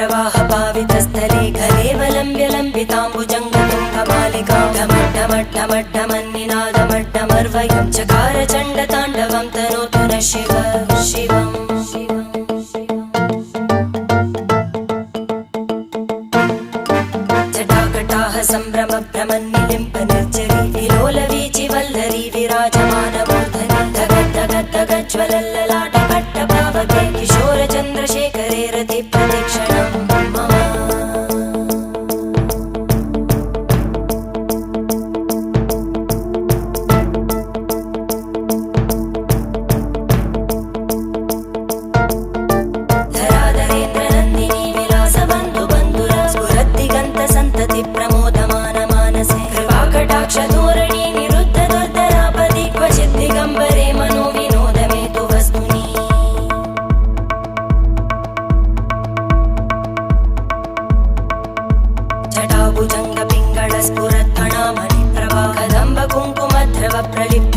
जटाटवीगलज्जलप्रवाहपावितस्थले घलेवलम्ब्य लम्बिताम्बुजङ्गतुङ्गमालिकां ढमड्ढमड्ढमड्ढमन्निनादमड्ढमर्वयं चकार चण्डताण्डवं तनोतु नः शिव शिवम् जटाकटाः सम्भ्रमभ्रमन्निलिम्ब निर्जरी विलोलवीचि वल्लरी विराजमानमूर्धनि धगद्धगद्धगज्ज्वलल्ललाटकट्टपावके किशोरचन्द्रशेखरे रतिप्रदक्षिणं मम धराधरेन्द्रनन्दिनी विलासबन्धुबन्धुर स्फुरद्दिगन्तसन्तति प्रमोदमान मानसे कृपाकटाक्षधोरणी निरुद्धदुर्धरापदि क्वचिद्दिगम्बरे मनो विनोदमेतु वस्तुनि जटाभुजङ्गपिङ्गळस्फुरत्फणामणिप्रभा कदम्ब कुङ्कुमद्रव प्रलिप्त